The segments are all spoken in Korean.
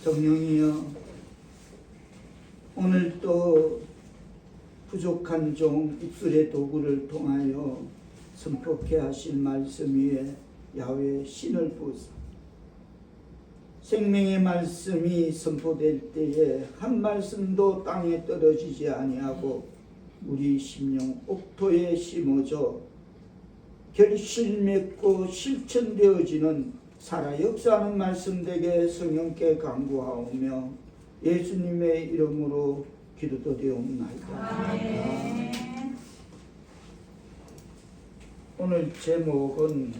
성령이여, 오늘도 부족한 종 입술의 도구를 통하여 선포케 하실 말씀 위에 야훼 신을 부으사 생명의 말씀이 선포될 때에 한 말씀도 땅에 떨어지지 아니하고 우리 심령 옥토에 심어져 결실 맺고 실천되어지는 살아 역사하는 말씀 되게 성령께 간구하오며 예수님의 이름으로 기도드리옵나이다. 오늘 제목은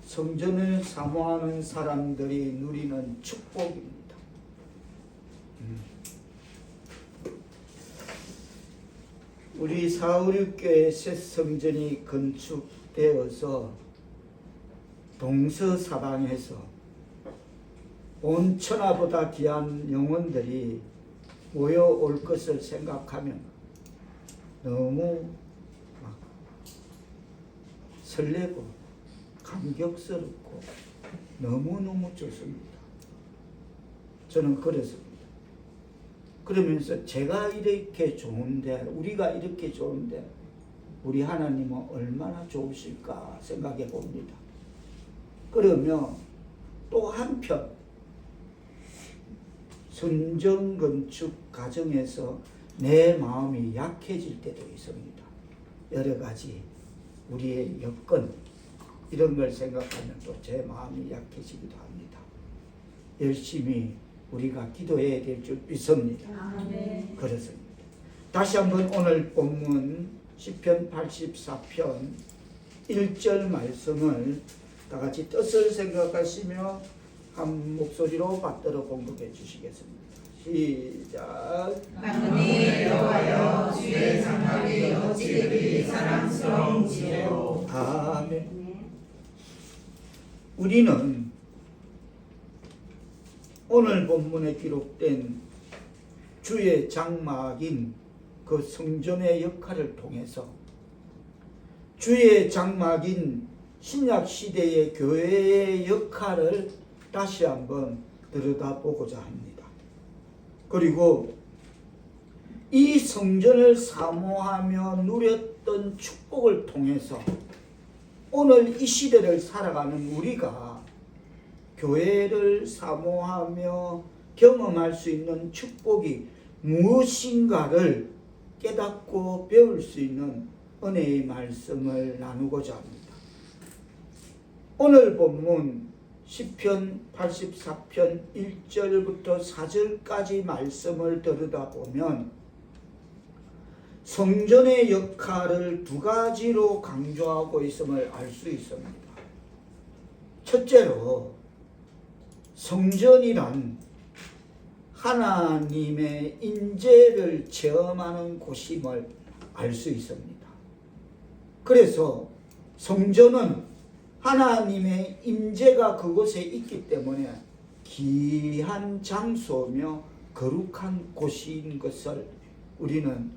성전을 사모하는 사람들이 누리는 축복입니다. 우리 사우류교회 새 성전이 건축되어서 동서사방에서 온 천하보다 귀한 영혼들이 모여올 것을 생각하면 너무 설레고 감격스럽고 너무너무 좋습니다. 저는 그렇습니다. 그러면서 제가 이렇게 좋은데, 우리가 이렇게 좋은데 우리 하나님은 얼마나 좋으실까 생각해 봅니다. 그러면 또 한편 성전 건축 과정에서 내 마음이 약해질 때도 있습니다. 여러 가지 우리의 여건 이런 걸 생각하면 또 제 마음이 약해지기도 합니다. 열심히 우리가 기도해야 될 줄 믿습니다. 아멘. 그렇습니다. 다시 한번 오늘 본문 시편 84편 1절 말씀을 다 같이 뜻을 생각하시며 한 목소리로 받들어 공급해 주시겠습니다. 시작. 만군의 여호와여, 주의 장막이 어찌 그리 사랑스러운지요. 아멘. 우리는 오늘 본문에 기록된 주의 장막인 그 성전의 역할을 통해서 주의 장막인 신약시대의 교회의 역할을 다시 한번 들여다보고자 합니다. 그리고 이 성전을 사모하며 누렸던 축복을 통해서 오늘 이 시대를 살아가는 우리가 교회를 사모하며 경험할 수 있는 축복이 무엇인가를 깨닫고 배울 수 있는 은혜의 말씀을 나누고자 합니다. 오늘 본문 시편 84편 1절부터 4절까지 말씀을 들여다보면 성전의 역할을 두 가지로 강조하고 있음을 알 수 있습니다. 첫째로 성전이란 하나님의 임재를 체험하는 곳임을 알 수 있습니다. 그래서 성전은 하나님의 임재가 그곳에 있기 때문에 귀한 장소며 거룩한 곳인 것을 우리는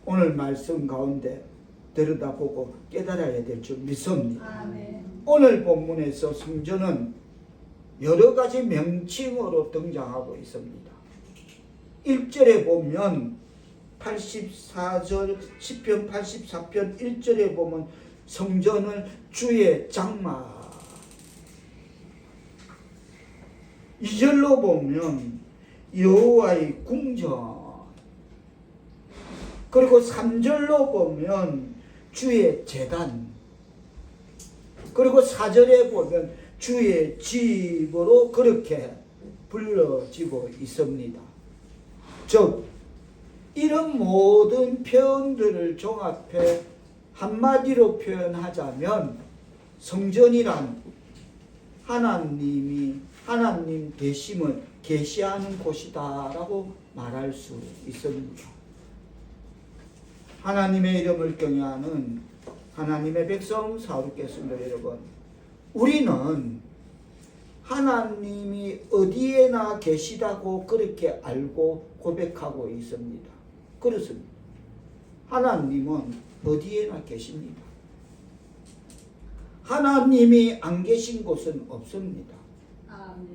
오늘 말씀 가운데 들여다보고 깨달아야 될 줄 믿습니다. 아멘. 오늘 본문에서 성전은 여러 가지 명칭으로 등장하고 있습니다. 1절에 보면 84절 시편 84편 1절에 보면 성전을 주의 장막, 2절로 보면 여호와의 궁전, 그리고 3절로 보면 주의 제단, 그리고 4절에 보면 주의 집으로 그렇게 불러지고 있습니다. 즉 이런 모든 표현들을 종합해 한마디로 표현하자면 성전이란 하나님 되심을 계시하는 곳이다라고 말할 수 있습니다. 하나님의 이름을 경외하는 하나님의 백성 사울겠습니다. 여러분, 우리는 하나님이 어디에나 계시다고 그렇게 알고 고백하고 있습니다. 그렇습니다. 하나님은 어디에나 계십니다. 하나님이 안 계신 곳은 없습니다. 아멘.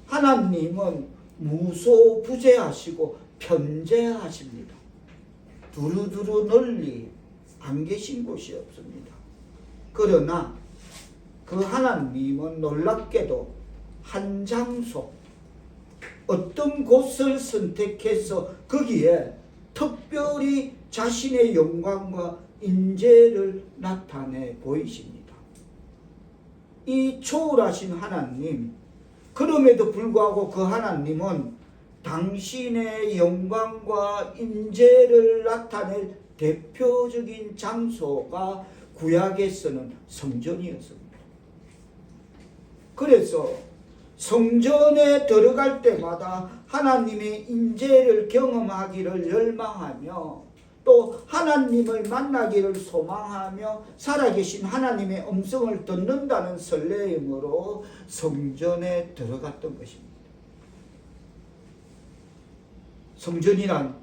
하나님은 무소부재하시고 편재하십니다. 두루두루 널리 안 계신 곳이 없습니다. 그러나 그 하나님은 놀랍게도 한 장소, 어떤 곳을 선택해서 거기에 특별히 자신의 영광과 인재를 나타내 보이십니다. 이 초월하신 하나님, 그럼에도 불구하고 그 하나님은 당신의 영광과 인재를 나타낼 대표적인 장소가 구약에서는 성전이었습니다. 그래서 성전에 들어갈 때마다 하나님의 인재를 경험하기를 열망하며 또 하나님을 만나기를 소망하며 살아계신 하나님의 음성을 듣는다는 설레임으로 성전에 들어갔던 것입니다. 성전이란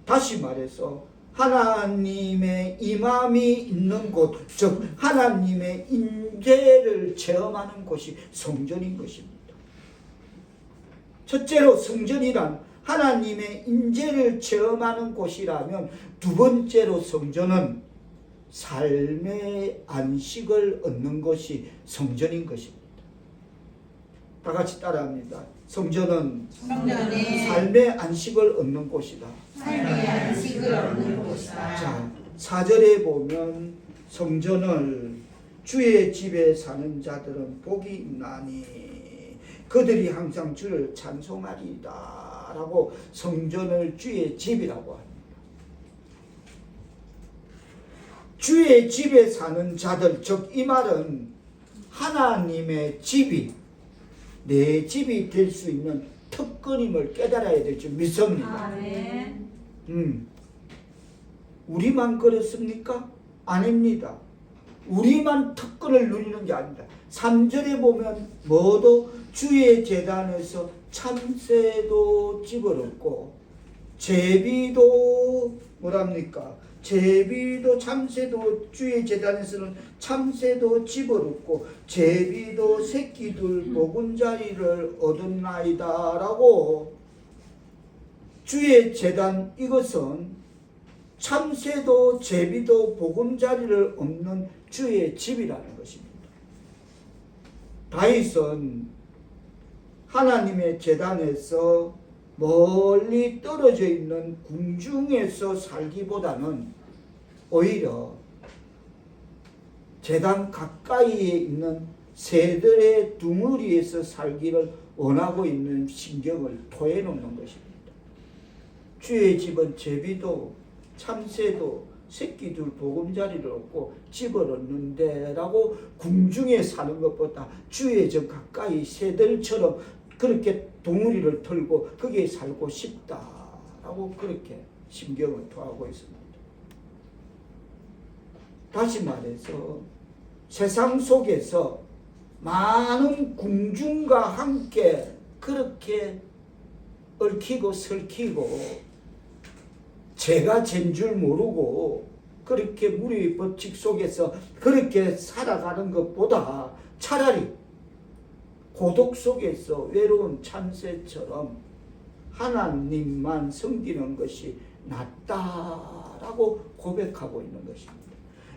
다시 말해서 하나님의 임함이 있는 곳, 즉 하나님의 인재를 체험하는 곳이 성전인 것입니다. 첫째로 성전이란 하나님의 인재를 체험하는 곳이라면, 두 번째로 성전은 삶의 안식을 얻는 것이 성전인 것입니다. 다 같이 따라합니다. 성전은 삶의 안식을 얻는 곳이다. 삶의 안식을 얻는 곳이다. 자, 4절에 보면 성전을 주의 집에 사는 자들은 복이 있나니 그들이 항상 주를 찬송하리이다 라고 성전을 주의 집이라고 합니다. 주의 집에 사는 자들, 즉 이 말은 하나님의 집이 내 집이 될 수 있는 특권임을 깨달아야 될 줄 믿습니다. 아멘. 우리만 그렇습니까? 아닙니다. 우리만 특권을 누리는 게 아닙니다. 3절에 보면 모두 주의 제단에서 참새도 집어넣고 제비도 뭐랍니까? 제비도 참새도 주의 제단에서는 참새도 집어넣고 제비도 새끼들 보금자리를 얻었나이다 라고 주의 제단, 이것은 참새도 제비도 보금자리를 얻는 주의 집이라는 것입니다. 다윗은 하나님의 제단에서 멀리 떨어져 있는 궁중에서 살기보다는 오히려 제단 가까이에 있는 새들의 둥어리에서 살기를 원하고 있는 심경을 토해놓는 것입니다. 주의 집은 제비도 참새도 새끼들 보금자리를 얻고 집어넣는데 라고 궁중에 사는 것보다 주의 집 가까이 새들처럼 그렇게 둥어리를 털고 거기에 살고 싶다라고 그렇게 심경을 토하고 있습니다. 다시 말해서 세상 속에서 많은 궁중과 함께 그렇게 얽히고 설키고 죄가 죄인 줄 모르고 그렇게 무리의 법칙 속에서 그렇게 살아가는 것보다 차라리 고독 속에서 외로운 참새처럼 하나님만 섬기는 것이 낫다라고 고백하고 있는 것입니다.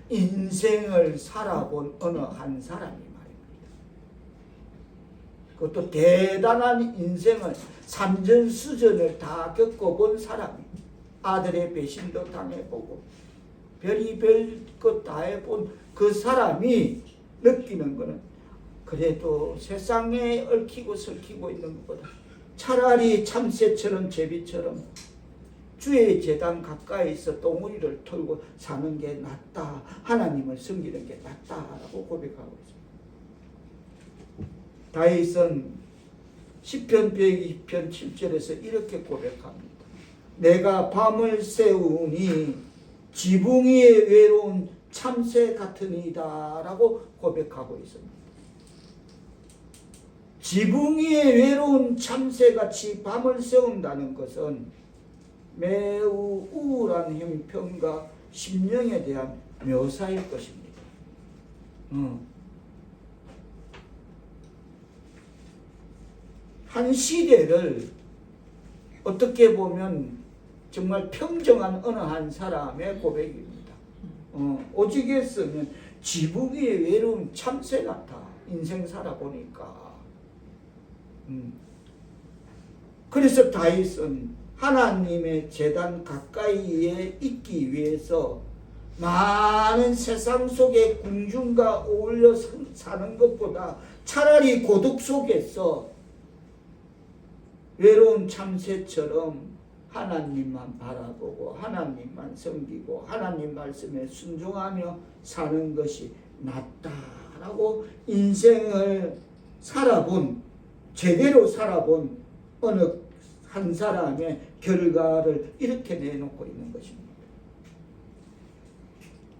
인생을 살아본 어느 한 사람이 말입니다. 그것도 대단한 인생을 산전수전을 다 겪어본 사람이, 아들의 배신도 당해보고 별의별 것 다 해본 그 사람이 느끼는 것은 그래도 세상에 얽히고 설키고 있는 것보다 차라리 참새처럼 제비처럼 주의 제단 가까이서 똥우리를 털고 사는 게 낫다, 하나님을 섬기는 게 낫다라고 고백하고 있습니다. 다윗은 시편 102편 7절에서 이렇게 고백합니다. 내가 밤을 새우니 지붕 위에 외로운 참새 같으니이다 라고 고백하고 있습니다. 지붕 위에 외로운 참새같이 밤을 새운다는 것은 매우 우울한 형편과 심령에 대한 묘사일 것입니다. 한 시대를 어떻게 보면 정말 평정한 어느 한 사람의 고백입니다. 오직했으면 지붕 위에 외로운 참새 같아. 인생 살아보니까. 그래서 다윗은 하나님의 제단 가까이에 있기 위해서 많은 세상 속의 궁중과 어울려 사는 것보다 차라리 고독 속에서 외로운 참새처럼 하나님만 바라보고 하나님만 섬기고 하나님 말씀에 순종하며 사는 것이 낫다라고 인생을 제대로 살아본 어느 한 사람의 결과를 이렇게 내놓고 있는 것입니다.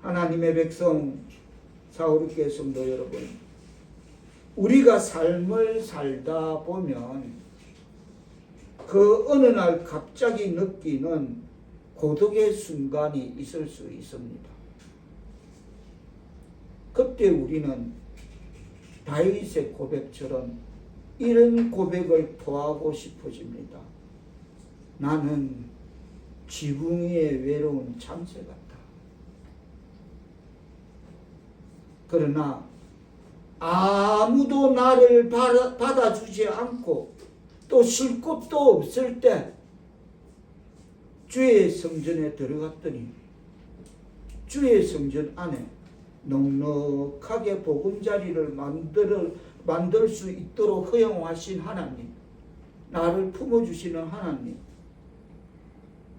하나님의 백성 사우르교회 성도 여러분, 우리가 삶을 살다 보면 그 어느 날 갑자기 느끼는 고독의 순간이 있을 수 있습니다. 그때 우리는 다윗의 고백처럼 이런 고백을 토하고 싶어집니다. 나는 지붕 위에 외로운 참새 같다. 그러나 아무도 나를 받아주지 않고 또 쉴 곳도 없을 때 주의 성전에 들어갔더니 주의 성전 안에 넉넉하게 보금자리를 만들 수 있도록 허용하신 하나님, 나를 품어주시는 하나님.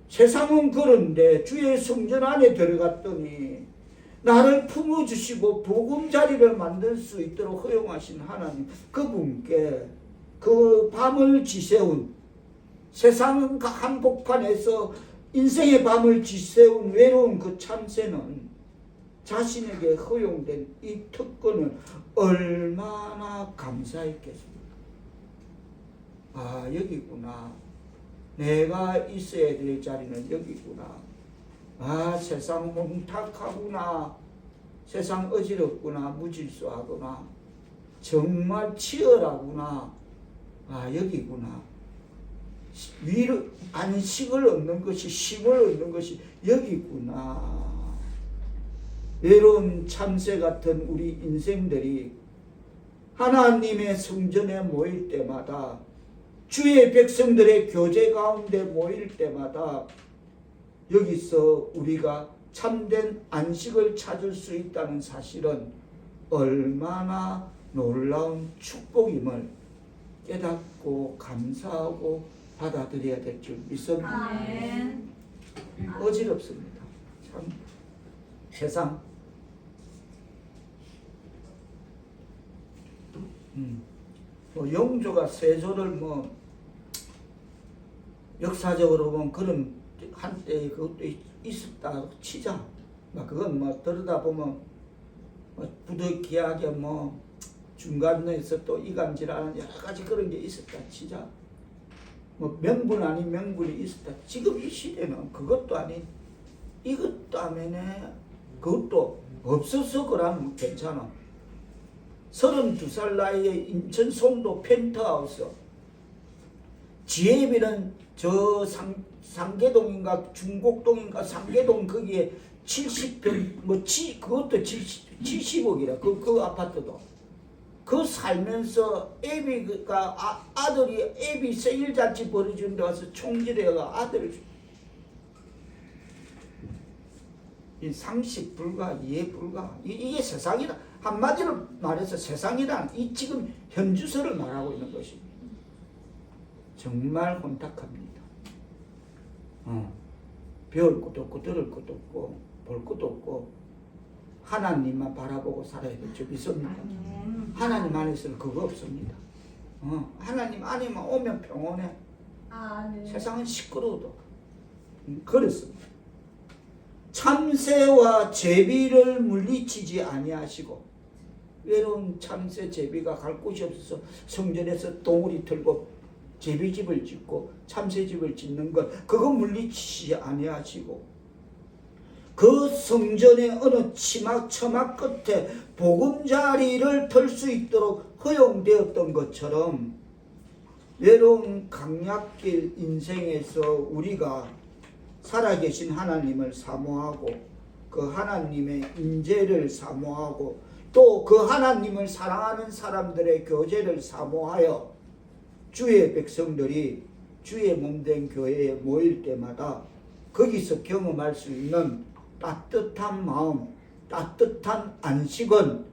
세상은 그런데 주의 성전 안에 들어갔더니 나를 품어주시고 보금자리를 만들 수 있도록 허용하신 하나님, 그분께 그 밤을 지새운, 세상 한복판에서 인생의 밤을 지새운 외로운 그 참새는 자신에게 허용된 이 특권을 얼마나 감사했겠습니까? 아, 여기구나. 내가 있어야 될 자리는 여기구나. 아, 세상 몽탁하구나. 세상 어지럽구나. 무질서하구나. 정말 치열하구나. 아, 여기구나. 안식을 얻는 것이, 쉼을 얻는 것이 여기구나. 외로운 참새 같은 우리 인생들이 하나님의 성전에 모일 때마다, 주의 백성들의 교제 가운데 모일 때마다 여기서 우리가 참된 안식을 찾을 수 있다는 사실은 얼마나 놀라운 축복임을 깨닫고 감사하고 받아들여야 될 줄 믿습니다. 아멘. 어지럽습니다. 참 세상 영조가 세조를 역사적으로 보면 그런 한때 그것도 있었다 치자. 그건 들여다보면 부득이하게 중간에서 또 이간질하는 여러 가지 그런 게 있었다 치자. 명분 아닌 명분이 있었다. 지금 이 시대는 그것도 아닌 이것도 아니네. 그것도 없어서 그러면 괜찮아. 32살 나이에 인천 송도 펜트하우스 지혜비는 저 상계동인가 중곡동인가 상계동 거기에 70평 그것도 70억이라 그 아파트도 그 살면서 애비가 아들이 애비 생일잔치 벌어주는 데 와서 총질해가 아들을 상식 불가 이해 불가 이게 세상이다. 한마디로 말해서 세상이란 이 지금 현주소를 말하고 있는 것입니다. 정말 혼탁합니다. 배울 것도 없고 들을 것도 없고 볼 것도 없고 하나님만 바라보고 살아야 될 줄 믿습니다. 하나님 안에서는 그거 없습니다. 하나님 안에만 오면 평온해. 네. 세상은 시끄러워도 그렇습니다. 참새와 제비를 물리치지 아니하시고 외로운 참새 제비가 갈 곳이 없어서 성전에서 동우리 틀고 제비집을 짓고 참새집을 짓는 것 그거 물리치지 아니하시고 그 성전의 어느 처막 끝에 보금자리를 털 수 있도록 허용되었던 것처럼 외로운 강약길 인생에서 우리가 살아계신 하나님을 사모하고 그 하나님의 인재를 사모하고 또 그 하나님을 사랑하는 사람들의 교제를 사모하여 주의 백성들이 주의 몸된 교회에 모일 때마다 거기서 경험할 수 있는 따뜻한 마음, 따뜻한 안식은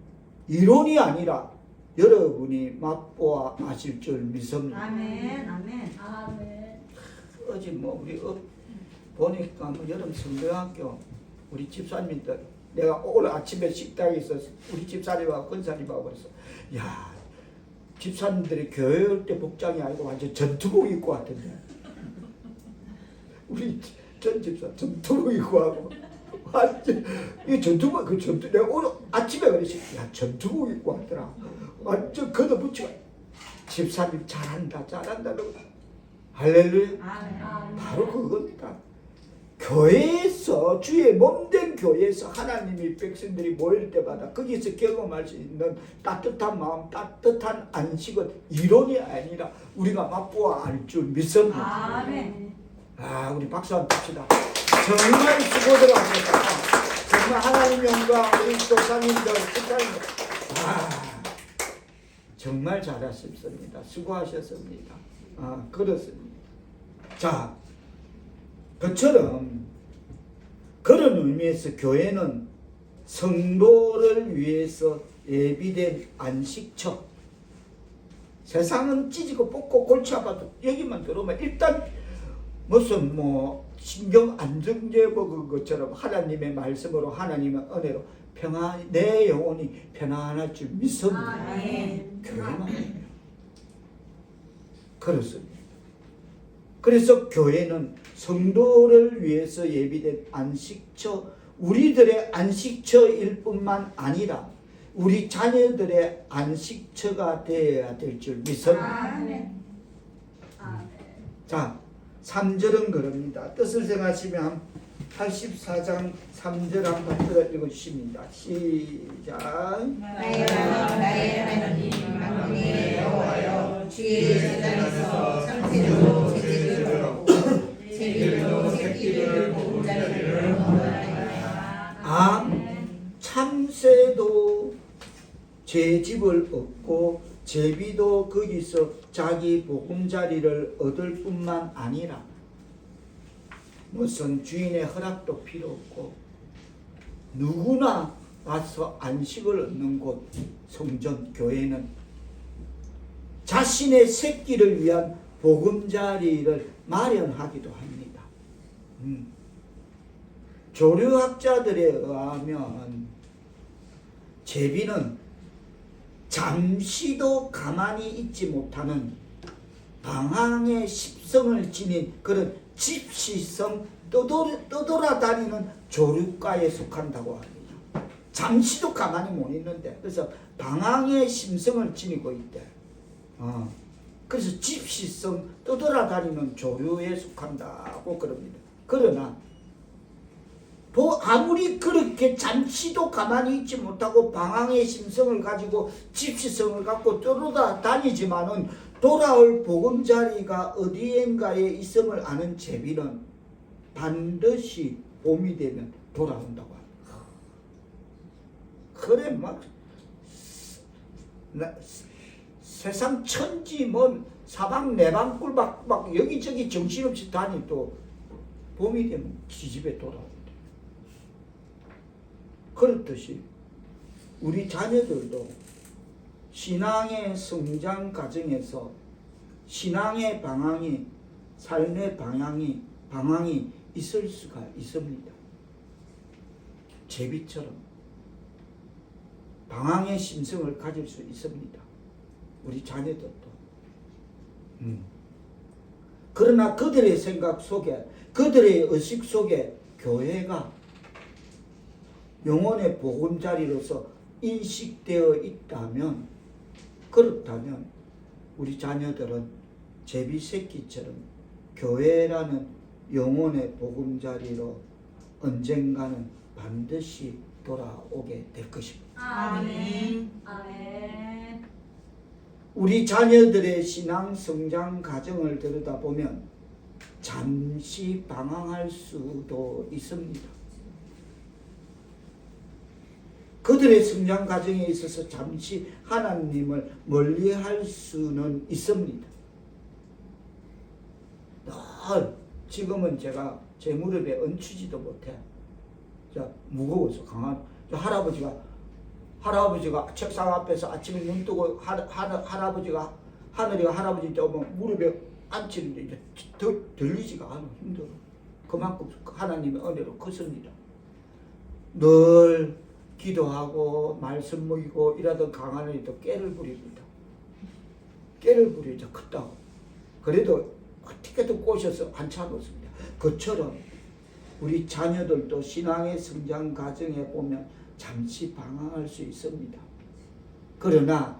이론이 아니라 여러분이 맛보아 아실 줄 믿습니다. 아멘. 아멘. 아멘. 어제 우리 보니까 여름 성대학교 우리 집사님들 내가 오늘 아침에 식당에서 우리 집사님하고 권사님하고 그래서 야 집사님들이 교회 올 때 복장이 아니고 완전 전투복 입고 왔던데 우리 전 집사 전투복 입고 하고 완전 이 전투복 내가 오늘 아침에 그랬어 야 전투복 입고 왔더라 완전 걷어붙이고 집사님 잘한다 할렐루야. 아멘. 바로 그겁니다. 교회에서 주의 몸된 교회에서 하나님이 백성들이 모일 때마다 거기서 경험할 수 있는 따뜻한 마음, 따뜻한 안식은 이론이 아니라 우리가 맛보아 알 줄 믿습니다. 아멘. 우리 박수 한번 칩시다. 정말 수고들 하셨다. 정말 하나님 영광 우리 조사님들, 집사님들 정말 잘하셨습니다. 수고하셨습니다. 그렇습니다. 자, 그처럼 그런 의미에서 교회는 성도를 위해서 예비된 안식처. 세상은 찢고 뽑고 골치 아파도 여기만 들어오면 일단 무슨 신경 안정제 먹은 것처럼 하나님의 말씀으로 하나님의 은혜로 내 영혼이 편안할 줄 믿습니다. 아멘. 교회만 그렇습니다. 그래서 교회는 성도를 위해서 예비된 안식처, 우리들의 안식처일 뿐만 아니라 우리 자녀들의 안식처가 되어야 될 줄 믿습니다. 아멘. 자, 3절은 그럽니다. 뜻을 생각하시면 84장 3절 한번 들어 읽으십니다. 시작. 나의 하나님 만군의 여호와여 주의 제자에서 참새로 제비를 하고 제비로 새끼를 보금자리를 얻어나이다. 참새도 제 집을 얻고 제비도 거기서 자기 보금자리를 얻을 뿐만 아니라 무슨 주인의 허락도 필요 없고 누구나 와서 안식을 얻는 곳 성전 교회는 자신의 새끼를 위한 보금자리를 마련하기도 합니다. 조류학자들에 의하면 제비는 잠시도 가만히 있지 못하는 방황의 습성을 지닌 그런 집시성 떠돌아다니는 조류과에 속한다고 합니다. 잠시도 가만히 못 있는데 그래서 방황의 심성을 지니고 있대. 그래서 집시성 떠돌아다니는 조류에 속한다고 그럽니다. 그러나 아무리 그렇게 잠시도 가만히 있지 못하고 방황의 심성을 가지고 집시성을 갖고 떠돌아다니지만은 돌아올 보금자리가 어디엔가에 있음을 아는 제비는 반드시 봄이 되면 돌아온다고 합니다. 그래 세상 천지 사방 내방 꿀박 막 여기저기 정신없이 다니도 봄이 되면 지집에 돌아온다. 그렇듯이 우리 자녀들도 신앙의 성장 과정에서 신앙의 방향이 삶의 방향이 있을 수가 있습니다. 제비처럼 방황의 심성을 가질 수 있습니다. 우리 자녀들도. 그러나 그들의 생각 속에 그들의 의식 속에 교회가 영혼의 보금자리로서 인식되어 있다면 그렇다면 우리 자녀들은 제비 새끼처럼 교회라는 영혼의 보금자리로 언젠가는 반드시 돌아오게 될 것입니다. 아멘. 아멘. 우리 자녀들의 신앙 성장 과정을 들여다보면 잠시 방황할 수도 있습니다. 그들의 성장 과정에 있어서 잠시 하나님을 멀리할 수는 있습니다. 지금은 제가 제 무릎에 얹히지도 못해. 무거워서 강한 할아버지가 책상 앞에서 아침에 눈 뜨고 할아버지가 하늘이가 할아버지 때 오면 무릎에 앉히는데 이제 들리지가 않아. 힘들어. 그만큼 하나님의 은혜로 컸습니다. 늘 기도하고 말씀 먹이고 이러던 강하늘이도 깨를 부립니다. 깨를 부리자 컸다고. 그래도 어떻게든 꼬셔서 안 참았습니다. 그처럼 우리 자녀들도 신앙의 성장 과정에 보면 잠시 방황할 수 있습니다. 그러나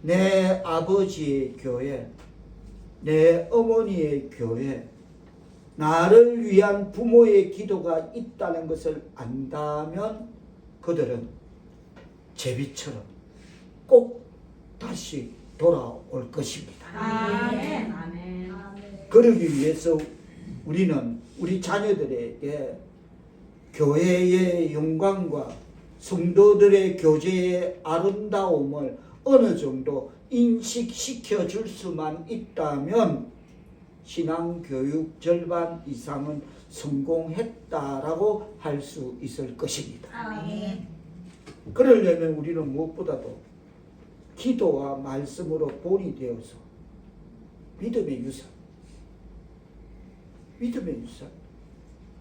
내 아버지의 교회, 내 어머니의 교회, 나를 위한 부모의 기도가 있다는 것을 안다면 그들은 제비처럼 꼭 다시 돌아올 것입니다. 아멘. 아멘. 그러기 위해서 우리는 우리 자녀들에게 교회의 영광과 성도들의 교제의 아름다움을 어느 정도 인식시켜 줄 수만 있다면 신앙교육 절반 이상은 성공했다라고 할 수 있을 것입니다. 아멘. 그러려면 우리는 무엇보다도 기도와 말씀으로 본이 되어서 믿음의 유산,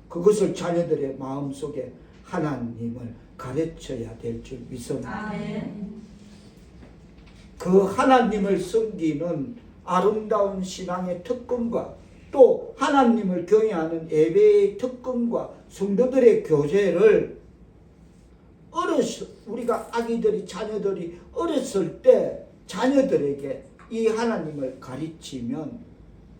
그것을 자녀들의 마음속에 하나님을 가르쳐야 될 줄 믿습니다. 아멘. 그 하나님을 섬기는 아름다운 신앙의 특권과 또 하나님을 경외하는 예배의 특권과 성도들의 교제를 우리가 아기들이 자녀들이 어렸을 때 자녀들에게 이 하나님을 가르치면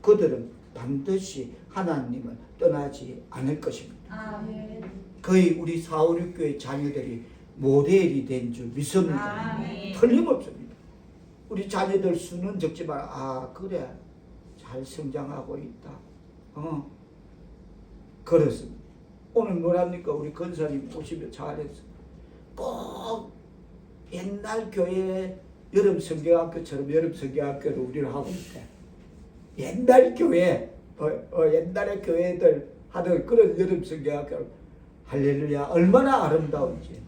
그들은 반드시 하나님을 떠나지 않을 것입니다. 아멘. 거의 우리 4, 5, 6교회 자녀들이 모델이 된 줄 믿습니다. 아멘. 틀림없습니다. 우리 자녀들 수는 적지만 그래 잘 성장하고 있다. 그렇습니다. 오늘 뭐랍니까? 우리 권사님 오시면 잘했어. 꼭 옛날 교회 여름 성경학교처럼 여름 성경학교를 우리는 하고 있대. 옛날 교회 옛날의 교회들 하던 그런 여름 성경학교 할렐루야 얼마나 아름다운지.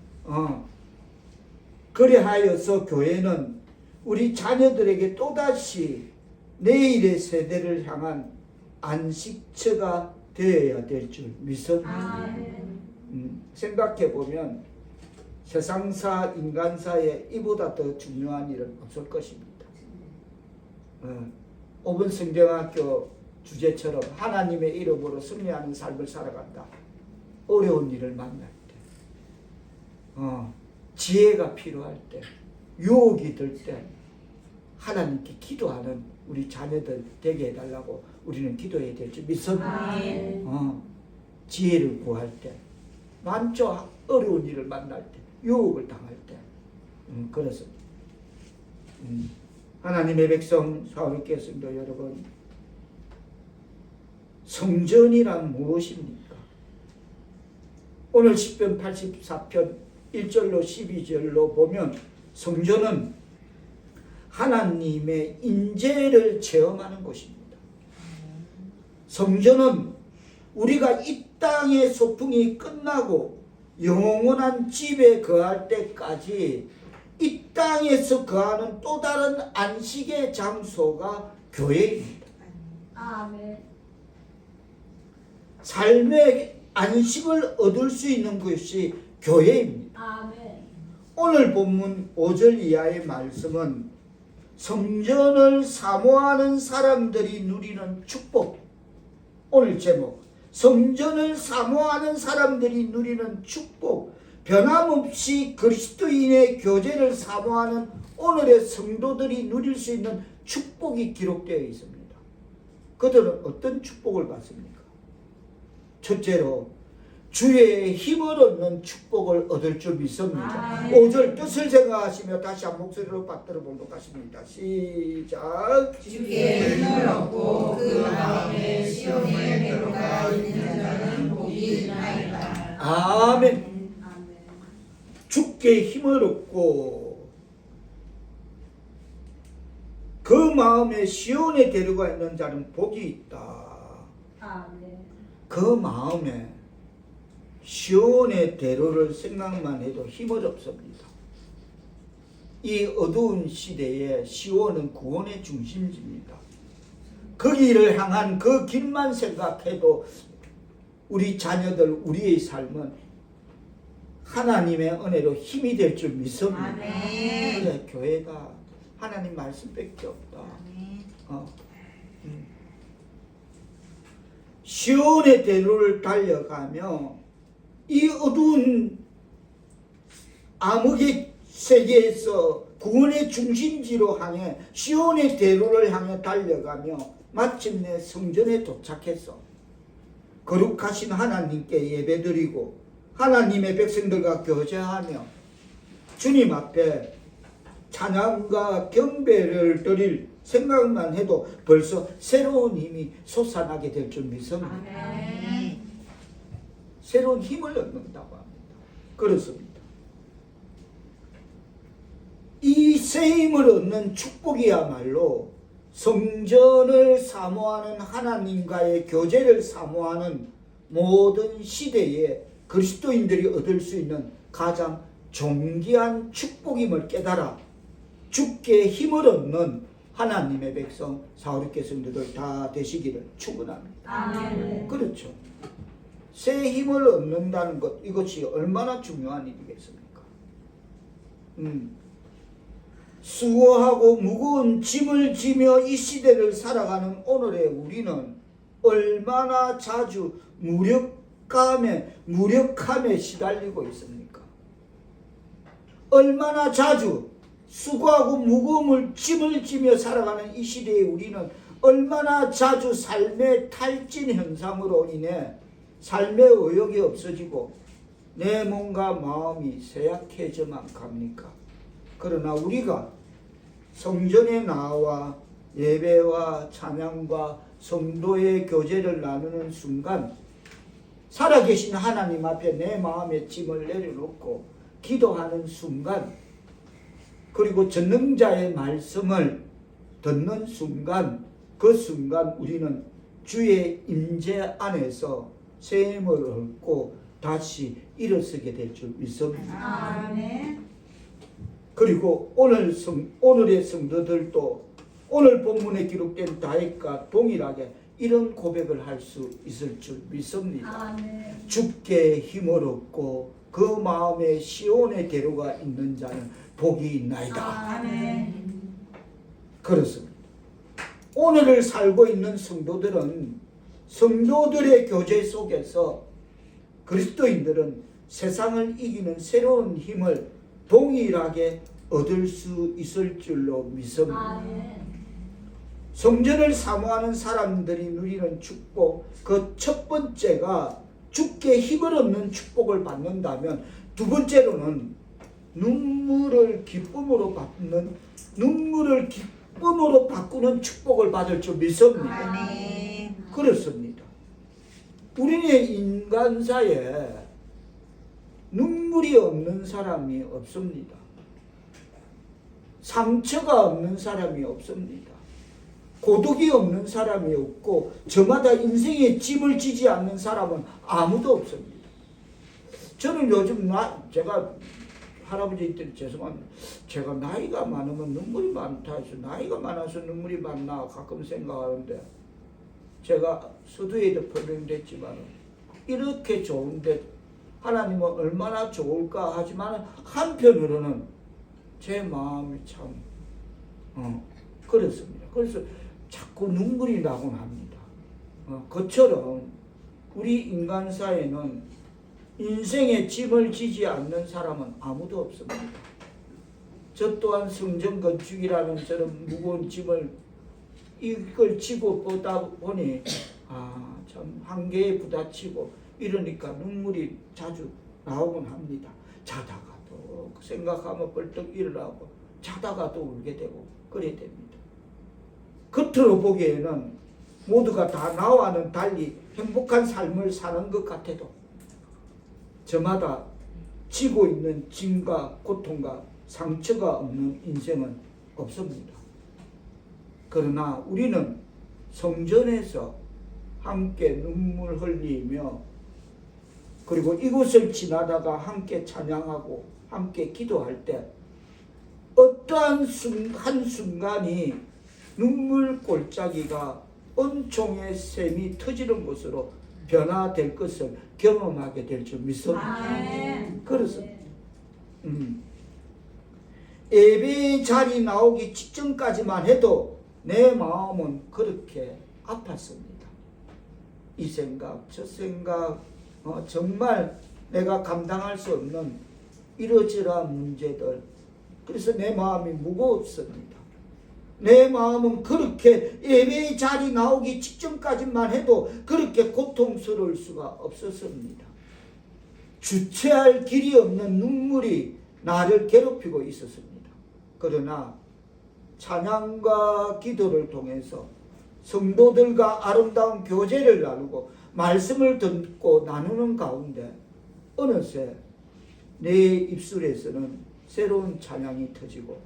그래하여서 교회는 우리 자녀들에게 또다시 내일의 세대를 향한 안식처가 되어야 될 줄 믿습니다. 생각해보면 세상사 인간사에 이보다 더 중요한 일은 없을 것입니다. 5분 성경학교 주제처럼 하나님의 이름으로 승리하는 삶을 살아간다. 어려운 일을 만날 때, 지혜가 필요할 때, 유혹이 들 때 하나님께 기도하는 우리 자녀들 되게 해달라고 우리는 기도해야 될 줄 믿습니다. 지혜를 구할 때, 많죠. 어려운 일을 만날 때, 유혹을 당할 때, 그렇습니다. 하나님의 백성 사울께 성도 여러분, 성전이란 무엇입니까? 오늘 시편 84편 1절로 12절로 보면 성전은 하나님의 인재를 체험하는 곳입니다. 성전은 우리가 이 땅의 소풍이 끝나고 영원한 집에 거할 때까지 이 땅에서 거하는 또 다른 안식의 장소가 교회입니다. 아멘. 삶의 안식을 얻을 수 있는 것이 교회입니다. 아멘. 오늘 본문 5절 이하의 말씀은 성전을 사모하는 사람들이 누리는 축복. 오늘 제목, 성전을 사모하는 사람들이 누리는 축복. 변함없이 그리스도인의 교제를 사모하는 오늘의 성도들이 누릴 수 있는 축복이 기록되어 있습니다. 그들은 어떤 축복을 받습니까? 첫째로 주의 힘을 얻는 축복을 얻을 줄 믿습니다. 아멘. 5절 뜻을 생각하시며 다시 한 목소리로 받들어 보도록 하십니다. 시작. 주께 힘을 얻고 그 마음에 시온의 대로가 있는 자는 복이 있나이다. 아멘. 아멘. 주께 힘을 얻고 그 마음에 시온의 대로가 있는 자는 복이 있다. 아멘. 그 마음에 시온의 대로를 생각만 해도 힘을 얻습니다. 이 어두운 시대에 시온은 구원의 중심지입니다. 거기를 향한 그 길만 생각해도 우리 자녀들, 우리의 삶은 하나님의 은혜로 힘이 될 줄 믿습니다. 아멘. 그래, 교회가 하나님 말씀밖에 없다. 시온의 대로를 달려가며 이 어두운 암흑의 세계에서 구원의 중심지로 향해 시온의 대로를 향해 달려가며 마침내 성전에 도착해서 거룩하신 하나님께 예배드리고 하나님의 백성들과 교제하며 주님 앞에 찬양과 경배를 드릴 생각만 해도 벌써 새로운 힘이 솟아나게 될 줄 믿습니다. 아멘. 새로운 힘을 얻는다고 합니다. 그렇습니다. 이 새 힘을 얻는 축복이야말로 성전을 사모하는 하나님과의 교제를 사모하는 모든 시대에 그리스도인들이 얻을 수 있는 가장 존귀한 축복임을 깨달아 주께 힘을 얻는 하나님의 백성 사울교회 성도들 다 되시기를 축원합니다. 아멘. 그렇죠. 새 힘을 얻는다는 것, 이것이 얼마나 중요한 일이겠습니까? 수고하고 무거운 짐을 지며 이 시대를 살아가는 오늘의 우리는 얼마나 자주 무력함에 시달리고 있습니까? 얼마나 자주 수고하고 무거운 짐을 지며 살아가는 이 시대의 우리는 얼마나 자주 삶의 탈진 현상으로 인해 삶의 의욕이 없어지고 내 몸과 마음이 쇠약해져만 갑니까? 그러나 우리가 성전에 나와 예배와 찬양과 성도의 교제를 나누는 순간 살아계신 하나님 앞에 내 마음의 짐을 내려놓고 기도하는 순간 그리고 전능자의 말씀을 듣는 순간 그 순간 우리는 주의 임재 안에서 새 힘을 얻고 다시 일어서게 될 줄 믿습니다. 아멘. 그리고 오늘의 성도들도 오늘 본문에 기록된 다윗과 동일하게 이런 고백을 할 수 있을 줄 믿습니다. 아멘. 주께 힘을 얻고 그 마음에 시온의 대로가 있는 자는 복이 있나이다. 아멘. 그렇습니다. 오늘을 살고 있는 성도들은 성도들의 교제 속에서 그리스도인들은 세상을 이기는 새로운 힘을 동일하게 얻을 수 있을 줄로 믿습니다. 아멘. 성전을 사모하는 사람들이 누리는 축복, 그 첫 번째가 주께 힘을 얻는 축복을 받는다면 두 번째로는 눈물을 기쁨으로 바꾸는 축복을 받을 줄 믿습니다. 아멘. 그렇습니다. 우리의 인간사에 눈물이 없는 사람이 없습니다. 상처가 없는 사람이 없습니다. 고독이 없는 사람이 없고 저마다 인생에 짐을 지지 않는 사람은 아무도 없습니다. 저는 요즘 제가 할아버지들 죄송합니다. 제가 나이가 많으면 눈물이 많다 해서 나이가 많아서 눈물이 많나 가끔 생각하는데 제가 서두에도 표명됐지만 이렇게 좋은데 하나님은 얼마나 좋을까 하지만 한편으로는 제 마음이 참 그렇습니다. 그래서 자꾸 눈물이 나곤 합니다. 그처럼 우리 인간사에는 인생에 짐을 지지 않는 사람은 아무도 없습니다. 저 또한 성전 건축이라는 저런 무거운 짐을 이걸 지고 보다 보니 참 한계에 부딪히고 이러니까 눈물이 자주 나오곤 합니다. 자다가도 생각하면 벌떡 일어나고 자다가도 울게 되고 그래야 됩니다. 겉으로 보기에는 모두가 다 나와는 달리 행복한 삶을 사는 것 같아도 저마다 지고 있는 짐과 고통과 상처가 없는 인생은 없습니다. 그러나 우리는 성전에서 함께 눈물 흘리며 그리고 이곳을 지나다가 함께 찬양하고 함께 기도할 때 어떠한 한순간이 눈물 골짜기가 은총의 샘이 터지는 곳으로 변화될 것을 경험하게 될 줄 믿습니다. 아멘. 그래서 예배 자리 나오기 직전까지만 해도 내 마음은 그렇게 아팠습니다. 이 생각 저 생각 정말 내가 감당할 수 없는 이러저러한 문제들, 그래서 내 마음이 무거웠습니다. 내 마음은 그렇게 예배 자리 나오기 직전까지만 해도 그렇게 고통스러울 수가 없었습니다. 주체할 길이 없는 눈물이 나를 괴롭히고 있었습니다. 그러나 찬양과 기도를 통해서 성도들과 아름다운 교제를 나누고 말씀을 듣고 나누는 가운데 어느새 내 입술에서는 새로운 찬양이 터지고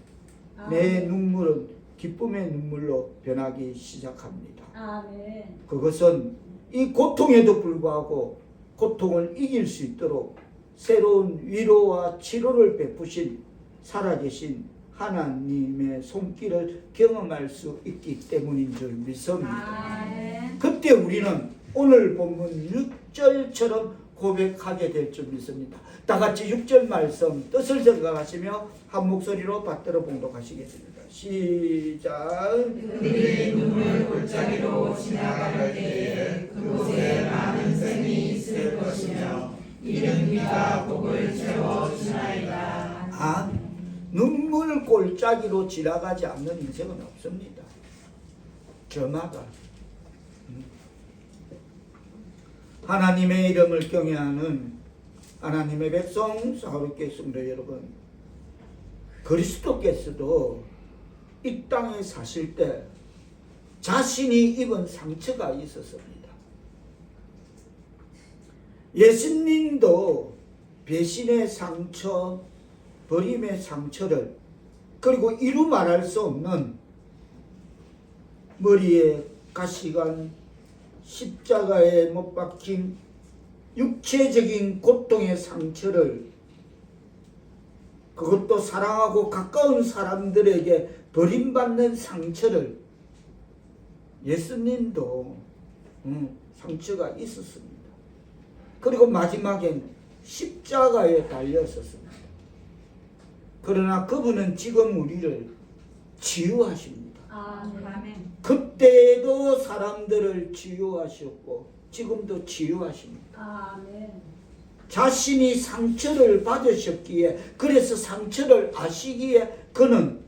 내 눈물은 기쁨의 눈물로 변하기 시작합니다. 아멘. 그것은 이 고통에도 불구하고 고통을 이길 수 있도록 새로운 위로와 치료를 베푸신 살아계신 하나님의 손길을 경험할 수 있기 때문인 줄 믿습니다. 아멘. 그때 우리는 오늘 본문 6절처럼 고백하게 될 줄 믿습니다. 다 같이 6절 말씀 뜻을 생각하시며 한 목소리로 받들어 봉독하시겠습니다. 시작. 그들의 눈물 골짜기로 지나갈 때에 그곳에 많은 샘이 있을 것이며 이른 비가 복을 채워주나이다. 눈물 골짜기로 지나가지 않는 인생은 없습니다. 저마다 하나님의 이름을 경외하는 하나님의 백성 사울의 성도 여러분, 그리스도께서도 이 땅에 사실 때 자신이 입은 상처가 있었습니다. 예수님도 배신의 상처, 버림의 상처를, 그리고 이루 말할 수 없는 머리에 가시관 십자가에 못 박힌 육체적인 고통의 상처를, 그것도 사랑하고 가까운 사람들에게 버림받는 상처를 예수님도 상처가 있었습니다. 그리고 마지막엔 십자가에 달렸었습니다. 그러나 그분은 지금 우리를 치유하십니다. 아멘. 그때도 사람들을 치유하셨고 지금도 치유하십니다. 아멘. 자신이 상처를 받으셨기에, 그래서 상처를 아시기에 그는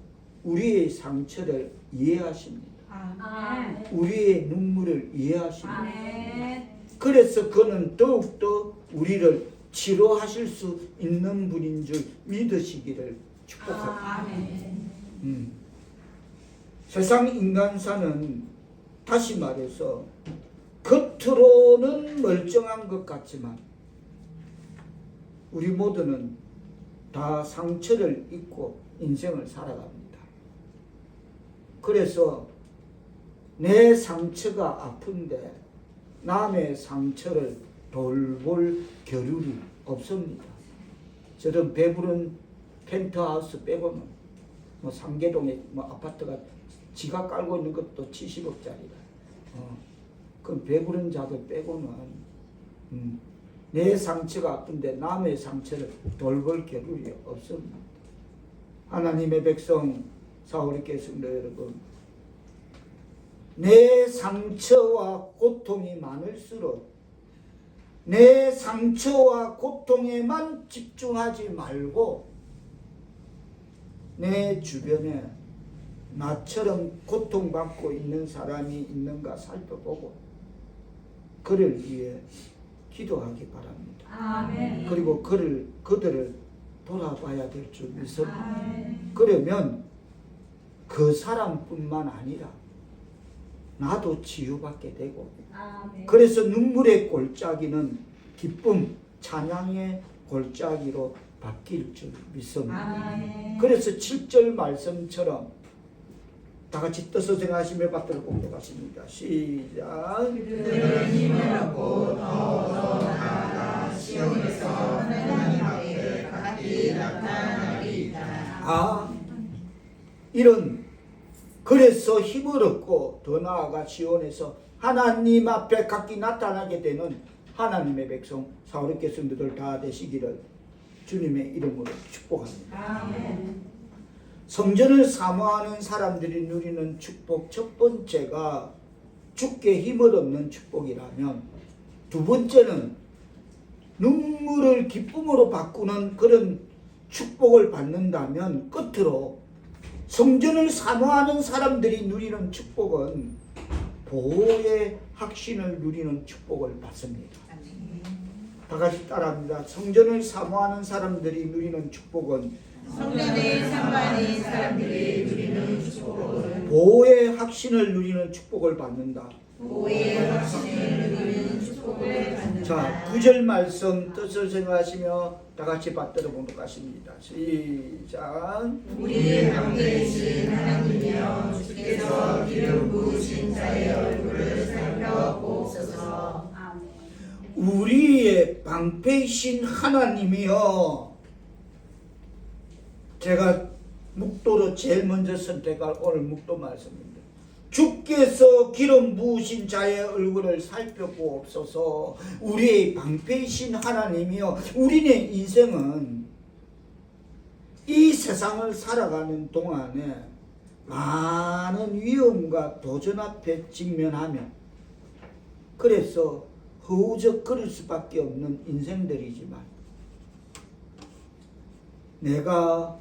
우리의 상처를 이해하십니다. 아멘. 우리의 눈물을 이해하십니다. 아멘. 그래서 그는 더욱더 우리를 치료하실 수 있는 분인 줄 믿으시기를 축복합니다. 아멘. 세상 인간사는 다시 말해서 겉으로는 멀쩡한 것 같지만 우리 모두는 다 상처를 입고 인생을 살아갑니다. 그래서 내 상처가 아픈데 남의 상처를 돌볼 겨를이 없습니다. 저런 배부른 펜트하우스 빼고는 상계동에 아파트가 지가 깔고 있는 것도 70억짜리다. 그 배부른 자들 빼고는 내 상처가 아픈데 남의 상처를 돌볼 겨를이 없습니다. 하나님의 백성 사울의 성도 여러분, 내 상처와 고통이 많을수록 내 상처와 고통에만 집중하지 말고 내 주변에 나처럼 고통받고 있는 사람이 있는가 살펴보고 그를 위해 기도하기 바랍니다. 아멘. 그리고 그들을 돌아봐야 될 줄 믿습니다. 아멘. 그러면 그 사람뿐만 아니라 나도 치유받게 되고, 아멘. 그래서 눈물의 골짜기는 기쁨, 찬양의 골짜기로 바뀔 줄 믿습니다. 아멘. 그래서 7절 말씀처럼 다 같이 뜻을 생각하시며 받도록 공격하십니다. 시작. 그들은 힘을 얻고 더더 나아가 시온에서 하나님 앞에 각기 나타나리이다. 그래서 힘을 얻고 더 나아가 시온에서 하나님 앞에 각기 나타나게 되는 하나님의 백성 사울의 성도들 다 되시기를 주님의 이름으로 축복합니다. 아멘. 성전을 사모하는 사람들이 누리는 축복, 첫 번째가 주께 힘을 얻는 축복이라면, 두 번째는 눈물을 기쁨으로 바꾸는 그런 축복을 받는다면, 끝으로 성전을 사모하는 사람들이 누리는 축복은 보호의 확신을 누리는 축복을 받습니다. 다 같이 따라합니다. 성전을 사모하는 사람들이 누리는 축복은 성전에 상관인 사람들이 누리는 축복을 보호의 확신을 누리는 축복을 받는다. 보호의 확신을 누리는 축복을 받는다. 자, 9절 말씀 뜻을 생각하시며 다 같이 받들어 보도록 하십니다. 시작. 우리 방패이신 하나님이여, 주께서 기름 부으신 자의 얼굴을 살펴보옵소서. 아멘. 우리의 방패이신 하나님이여. 제가 묵도로 제일 먼저 선택할 오늘 묵도 말씀입니다. 주께서 기름 부으신 자의 얼굴을 살펴보옵소서. 우리의 방패이신 하나님이여. 우리의 인생은 이 세상을 살아가는 동안에 많은 위험과 도전 앞에 직면하며, 그래서 허우적거릴 수밖에 없는 인생들이지만, 내가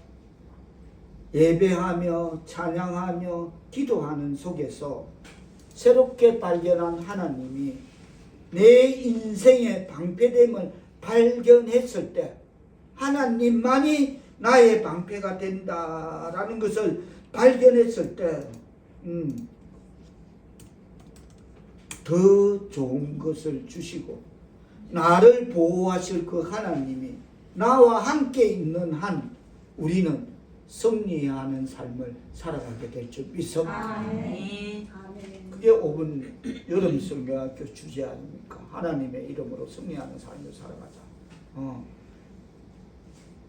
예배하며 찬양하며 기도하는 속에서 새롭게 발견한 하나님이 내 인생의 방패됨을 발견했을 때, 하나님만이 나의 방패가 된다라는 것을 발견했을 때, 더 좋은 것을 주시고 나를 보호하실 그 하나님이 나와 함께 있는 한 우리는 승리하는 삶을 살아가게 될 줄 믿습니다. 아멘. 아멘. 그게 5분 여름 성경학교 주제 아닙니까? 하나님의 이름으로 승리하는 삶을 살아가자.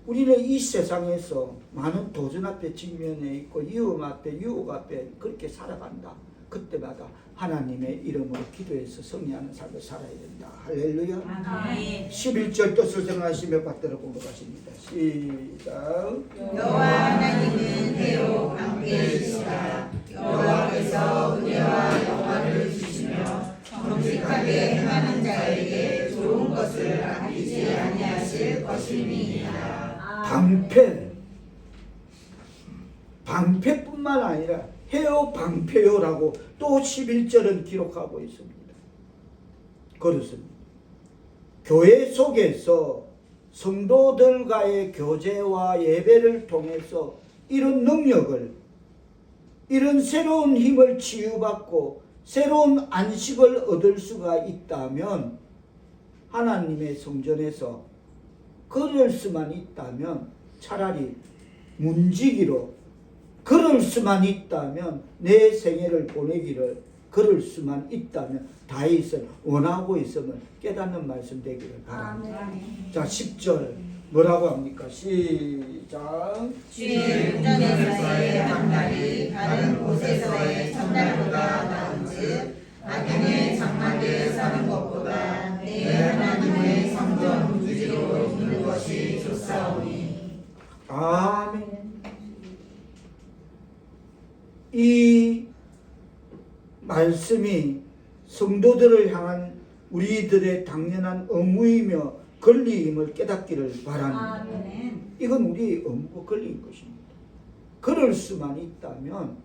우리는 이 세상에서 많은 도전 앞에 직면해 있고 위험 앞에 유혹 앞에 그렇게 살아간다. 그때마다 하나님의 이름으로 기도해서 승리하는 삶을 살아야 된다. 할렐루야. 아멘. 11절 뜻을 생각하시며 받들어 공부하십니다. 시작. 여호와 하나님은 해요 방패이시라. 여호와께서 은혜와 영광을 주시며 정직하게 행하는 자에게 좋은 것을 아끼지 아니하실 것임이니라. 방패뿐만 아니라 해요 방패요라고 또 11절은 기록하고 있습니다. 그렇습니다. 교회 속에서 성도들과의 교제와 예배를 통해서 이런 능력을, 이런 새로운 힘을 치유받고 새로운 안식을 얻을 수가 있다면, 하나님의 성전에서 그럴 수만 있다면, 차라리 문지기로 그럴 수만 있다면, 내 생애를 보내기를 그럴 수만 있다면 다윗을 원하고 있음을 깨닫는 말씀 되기를 바랍니다. 아멘. 자, 10절 뭐라고 합니까? 시작. 주의 운전에서의 한 날이 다른 곳에서의 첫날보다 나은즉 악인의 장막에 사는 것보다 내 하나님의 성전 부지로 있는 것이 좋사오니. 아멘. 이 말씀이 성도들을 향한 우리들의 당연한 의무이며 권리임을 깨닫기를 바랍니다. 아멘. 이건 우리의 의무고 권리인 것입니다. 그럴 수만 있다면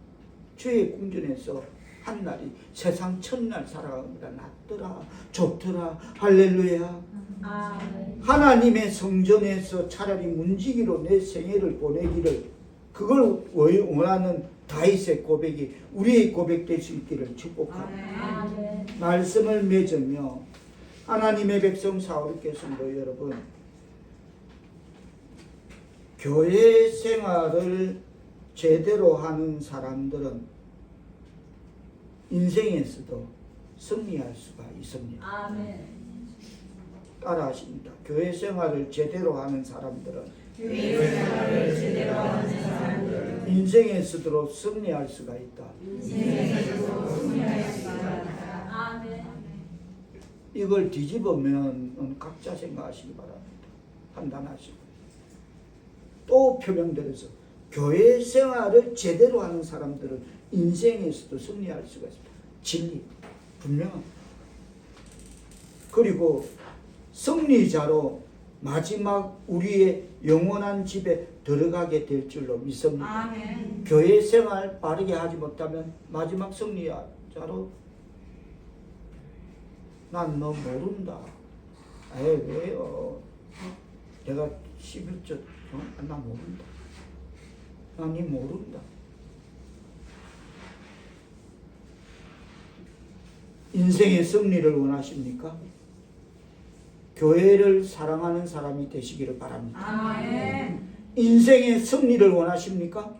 주의 궁전에서 한 날이 세상 첫날 살아가는 것보다 낫더라, 좋더라. 할렐루야. 아멘. 하나님의 성전에서 차라리 문지기로 내 생애를 보내기를, 그걸 원하는 다윗의 고백이 우리의 고백 될 수 있기를 축복합니다. 아멘. 말씀을 맺으며 하나님의 백성 사울께서도 여러분, 교회 생활을 제대로 하는 사람들은 인생에서도 승리할 수가 있습니다. 아멘. 따라 하십니다. 교회 생활을 제대로 하는 사람들은 교회 생활을 제대로 하는 사람들은 인생에서도 승리할 수가 있다. 인생에서도 승리할 수가 있다. 아멘. 이걸 뒤집으면 각자 생각하시기 바랍니다. 판단하시고. 또 표명들어서 교회 생활을 제대로 하는 사람들은 인생에서도 승리할 수가 있습니다. 진리 분명합니다. 그리고 승리자로 마지막 우리의 영원한 집에 들어가게 될 줄로 믿습니다. 아멘. 교회 생활 바르게 하지 못하면 마지막 승리자로 난 너 모른다. 에이 왜요? 내가 11조 나 모른다. 난 니 모른다. 인생의 승리를 원하십니까? 교회를 사랑하는 사람이 되시기를 바랍니다. 아멘. 인생의 승리를 원하십니까?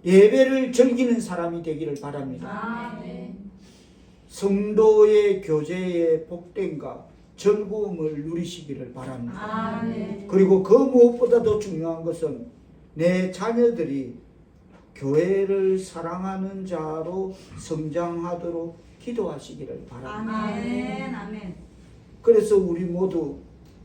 예배를 즐기는 사람이 되기를 바랍니다. 아멘. 성도의 교제의 복됨과 즐거움을 누리시기를 바랍니다. 아멘. 그리고 그 무엇보다도 중요한 것은 내 자녀들이 교회를 사랑하는 자로 성장하도록 기도하시기를 바랍니다. 아멘. 아멘. 그래서 우리 모두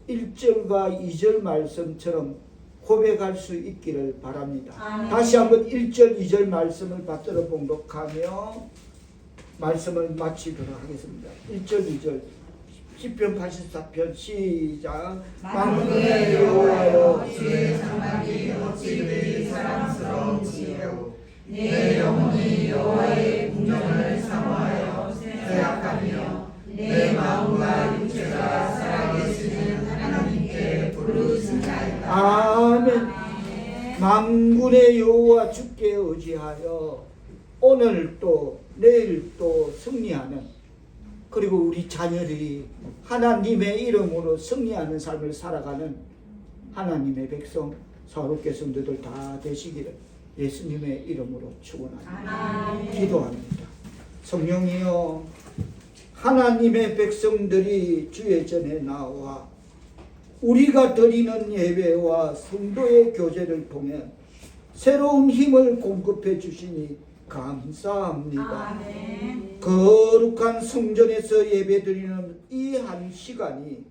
1절과 2절 말씀처럼 고백할 수 있기를 바랍니다. 아멘. 다시 한번 1절, 2절 말씀을 받들어 봉독하며 말씀을 마치도록 하겠습니다. 1절, 2절 시편 84편 시작. 만군의 여호와여 주의 장막이 어찌 그리 사랑스러운지요. 내 영혼이 여호와의 궁정을 사모하여 생각하며 내 마음과 육체가 살아계시는 하나님께 부르짖나이다. 아멘. 만군의 여호와 주께 의지하여 오늘 또 내일 또 승리하는, 그리고 우리 자녀들이 하나님의 이름으로 승리하는 삶을 살아가는 하나님의 백성 사롭게 성도들 다 되시기를 예수님의 이름으로 축원합니다. 아멘. 기도합니다. 성령이여, 하나님의 백성들이 주의 전에 나와 우리가 드리는 예배와 성도의 교제를 통해 새로운 힘을 공급해 주시니 감사합니다. 아멘. 거룩한 성전에서 예배드리는 이 한 시간이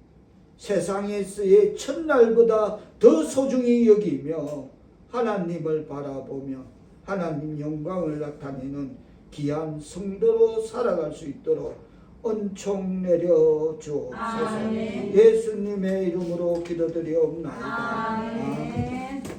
세상에서의 첫날보다 더 소중히 여기며 하나님을 바라보며 하나님 영광을 나타내는 귀한 성도로 살아갈 수 있도록 은총 내려 주옵소서. 아멘. 예수님의 이름으로 기도드리옵나이다. 아멘.